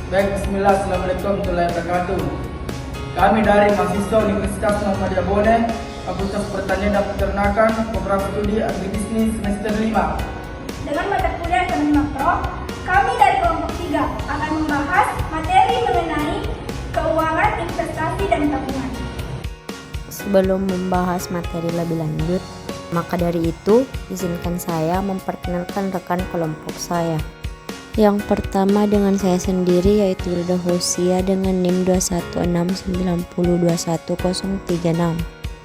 Baik, bismillah, assalamualaikum warahmatullahi wabarakatuh. Kami dari mahasiswa Universitas Muhammadiyah Bone, Fakultas Pertanian dan Peternakan, Program Studi Agribisnis semester 5. Dengan mata kuliah ekonomi makro, kami dari kelompok 3 akan membahas materi mengenai keuangan, investasi, dan tabungan. Sebelum membahas materi lebih lanjut, maka dari itu izinkan saya memperkenalkan rekan kelompok saya. Yang pertama dengan saya sendiri yaitu Wilda Hosia dengan NIM 21690211036.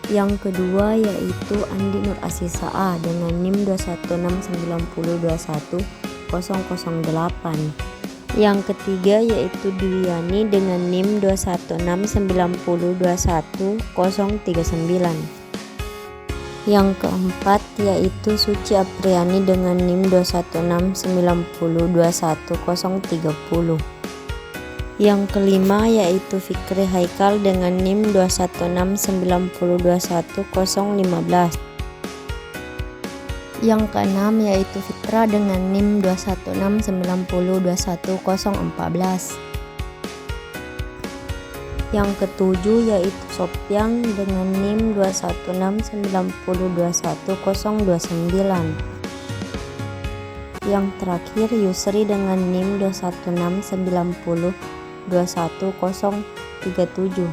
Yang kedua yaitu Andi Nur Asisa A dengan NIM 21690211008. Yang ketiga yaitu Dwiani dengan NIM 21690211039. Yang keempat yaitu Suci Apriani dengan NIM 21690211030. Yang kelima yaitu Fikri Haikal dengan NIM 21690211015. Yang keenam yaitu Fitra dengan NIM 21690211014. Yang ketujuh yaitu Sopyang dengan NIM 21690211029. Yang terakhir Yusri dengan NIM 21690211037.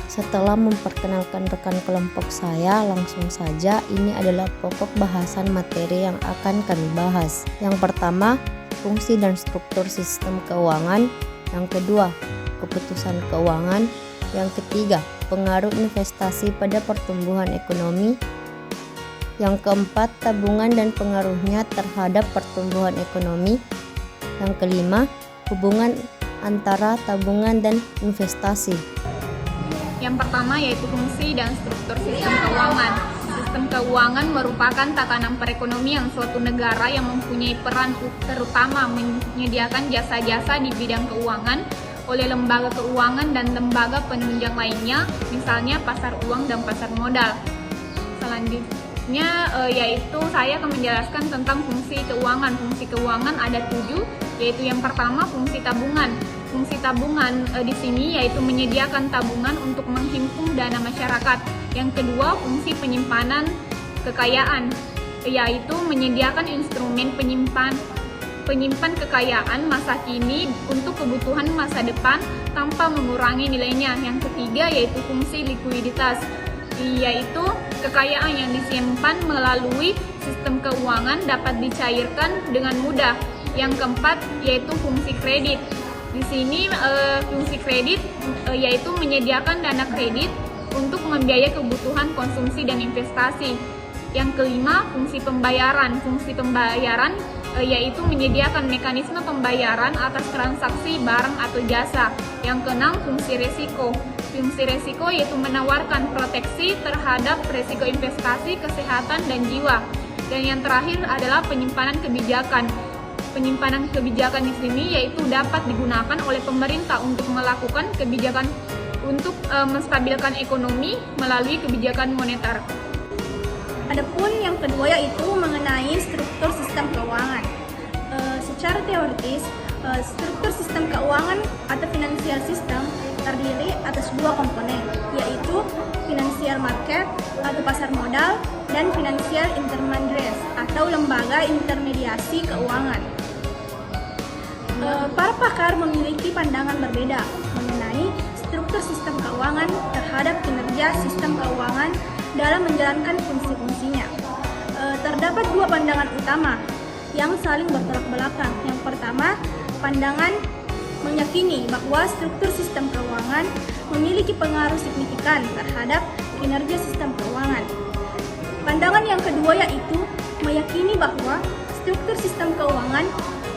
Setelah memperkenalkan rekan kelompok saya, langsung saja ini adalah pokok bahasan materi yang akan kami bahas. Yang pertama, fungsi dan struktur sistem keuangan. Yang kedua, keputusan keuangan. Yang ketiga, pengaruh investasi pada pertumbuhan ekonomi. Yang keempat, tabungan dan pengaruhnya terhadap pertumbuhan ekonomi. Yang kelima, hubungan antara tabungan dan investasi. Yang pertama yaitu fungsi dan struktur sistem keuangan. Sistem keuangan merupakan tatanan perekonomian suatu negara yang mempunyai peran terutama menyediakan jasa-jasa di bidang keuangan oleh lembaga keuangan dan lembaga penunjang lainnya, misalnya pasar uang dan pasar modal. Selanjutnya yaitu saya akan menjelaskan tentang fungsi keuangan. Fungsi keuangan ada 7, yaitu yang pertama fungsi tabungan. Fungsi tabungan di sini yaitu menyediakan tabungan untuk menghimpun dana masyarakat. Yang kedua, fungsi penyimpanan kekayaan, yaitu menyediakan instrumen penyimpan kekayaan masa kini untuk kebutuhan masa depan tanpa mengurangi nilainya. Yang ketiga yaitu fungsi likuiditas, yaitu kekayaan yang disimpan melalui sistem keuangan dapat dicairkan dengan mudah. Yang keempat yaitu fungsi kredit. Di sini fungsi kredit yaitu menyediakan dana kredit untuk membiayai kebutuhan konsumsi dan investasi. Yang kelima, fungsi pembayaran. Fungsi pembayaran yaitu menyediakan mekanisme pembayaran atas transaksi barang atau jasa. Yang keenam, fungsi resiko. Fungsi resiko yaitu menawarkan proteksi terhadap resiko investasi, kesehatan, dan jiwa. Dan yang terakhir adalah penyimpanan kebijakan. Penyimpanan kebijakan di sini yaitu dapat digunakan oleh pemerintah untuk melakukan kebijakan untuk menstabilkan ekonomi melalui kebijakan moneter. Adapun yang kedua yaitu mengenai struktur sistem keuangan. Secara teoritis, struktur sistem keuangan atau financial system terdiri atas 2 komponen, yaitu financial market atau pasar modal dan financial intermediaries atau lembaga intermediasi keuangan. Para pakar memiliki pandangan berbeda mengenai struktur sistem keuangan terhadap kinerja sistem keuangan dalam menjalankan fungsi-fungsinya. Terdapat 2 pandangan utama yang saling bertolak belakang. Yang pertama, pandangan meyakini bahwa struktur sistem keuangan memiliki pengaruh signifikan terhadap kinerja sistem keuangan. Pandangan yang kedua yaitu meyakini bahwa struktur sistem keuangan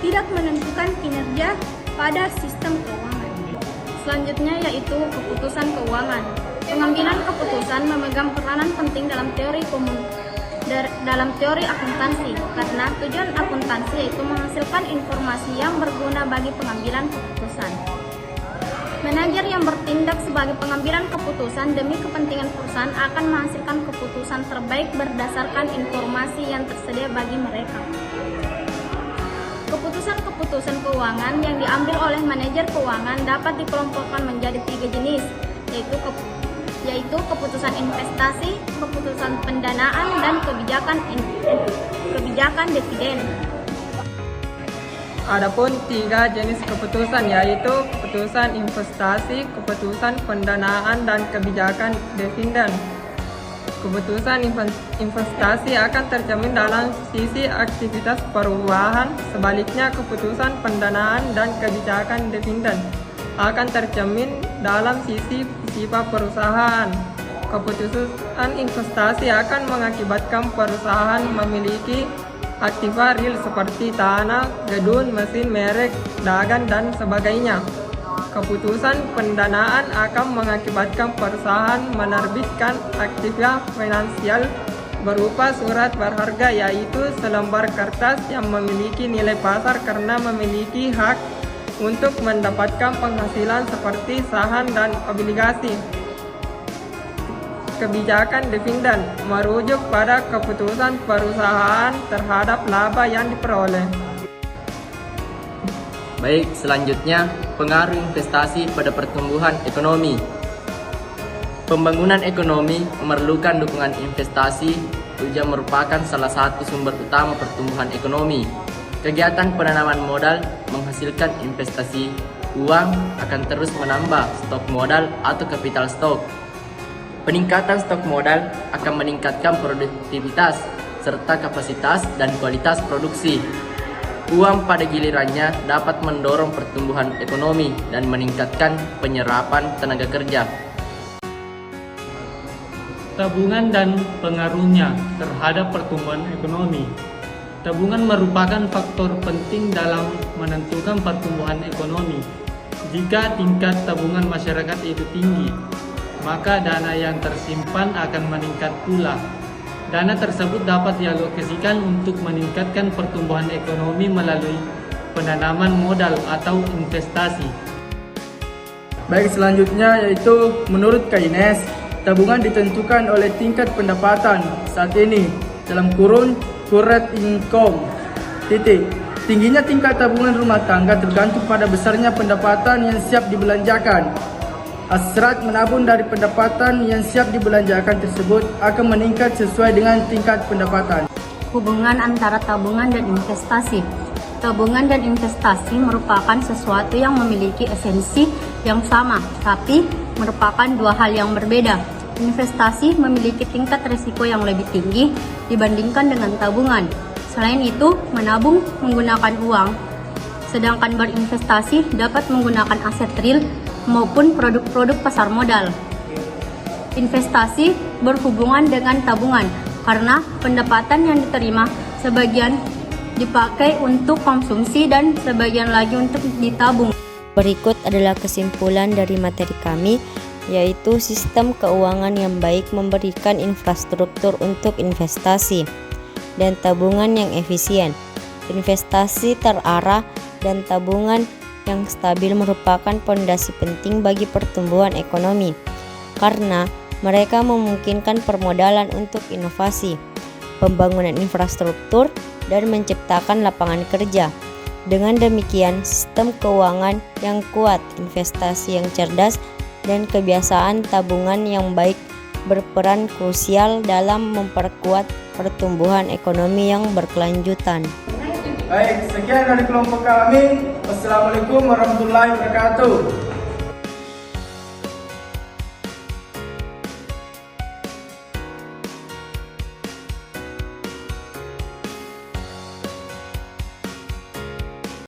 tidak menentukan kinerja pada sistem keuangan. Selanjutnya yaitu keputusan keuangan. Pengambilan keputusan memegang peranan penting dalam teori akuntansi, karena tujuan akuntansi yaitu menghasilkan informasi yang berguna bagi pengambilan keputusan. Manajer yang bertindak sebagai pengambilan keputusan demi kepentingan perusahaan akan menghasilkan keputusan terbaik berdasarkan informasi yang tersedia bagi mereka. Keputusan-keputusan keuangan yang diambil oleh manajer keuangan dapat dikelompokkan menjadi 3 jenis, yaitu keputusan investasi, keputusan pendanaan, dan kebijakan dividen. Adapun 3 jenis keputusan yaitu keputusan investasi, keputusan pendanaan, dan kebijakan dividen. Keputusan investasi akan tercermin dalam sisi aktivitas perubahan, sebaliknya keputusan pendanaan dan kebijakan dividen akan tercermin dalam sisi sifat perusahaan. Keputusan investasi akan mengakibatkan perusahaan memiliki aktiva real seperti tanah, gedung, mesin, merek, dagang, dan sebagainya. Keputusan pendanaan akan mengakibatkan perusahaan menerbitkan aktiva finansial berupa surat berharga, yaitu selembar kertas yang memiliki nilai pasar karena memiliki hak untuk mendapatkan penghasilan seperti saham dan obligasi. Kebijakan dividen merujuk pada keputusan perusahaan terhadap laba yang diperoleh. Baik, selanjutnya pengaruh investasi pada pertumbuhan ekonomi. Pembangunan ekonomi memerlukan dukungan investasi, juga merupakan salah satu sumber utama pertumbuhan ekonomi. Kegiatan penanaman modal menghasilkan investasi, uang akan terus menambah stok modal atau capital stock. Peningkatan stok modal akan meningkatkan produktivitas serta kapasitas dan kualitas produksi. Uang pada gilirannya dapat mendorong pertumbuhan ekonomi dan meningkatkan penyerapan tenaga kerja. Tabungan dan pengaruhnya terhadap pertumbuhan ekonomi. Tabungan merupakan faktor penting dalam menentukan pertumbuhan ekonomi. Jika tingkat tabungan masyarakat itu tinggi, maka dana yang tersimpan akan meningkat pula. Dana tersebut dapat dialokasikan untuk meningkatkan pertumbuhan ekonomi melalui penanaman modal atau investasi. Baik, selanjutnya yaitu menurut Keynes, tabungan ditentukan oleh tingkat pendapatan saat ini dalam kurun current income. Tingginya tingkat tabungan rumah tangga tergantung pada besarnya pendapatan yang siap dibelanjakan. Hasrat menabung dari pendapatan yang siap dibelanjakan tersebut akan meningkat sesuai dengan tingkat pendapatan. Hubungan antara tabungan dan investasi. Tabungan dan investasi merupakan sesuatu yang memiliki esensi yang sama, tapi merupakan dua hal yang berbeda. Investasi memiliki tingkat risiko yang lebih tinggi dibandingkan dengan tabungan. Selain itu, menabung menggunakan uang, sedangkan berinvestasi dapat menggunakan aset real maupun produk-produk pasar modal. Investasi berhubungan dengan tabungan karena pendapatan yang diterima sebagian dipakai untuk konsumsi dan sebagian lagi untuk ditabung. Berikut adalah kesimpulan dari materi kami, yaitu sistem keuangan yang baik memberikan infrastruktur untuk investasi dan tabungan yang efisien. Investasi terarah dan tabungan yang stabil merupakan pondasi penting bagi pertumbuhan ekonomi karena mereka memungkinkan permodalan untuk inovasi, pembangunan infrastruktur, dan menciptakan lapangan kerja. Dengan demikian, sistem keuangan yang kuat, investasi yang cerdas, dan kebiasaan tabungan yang baik berperan krusial dalam memperkuat pertumbuhan ekonomi yang berkelanjutan. Baik, sekian dari kelompok kami. Wassalamualaikum warahmatullahi wabarakatuh.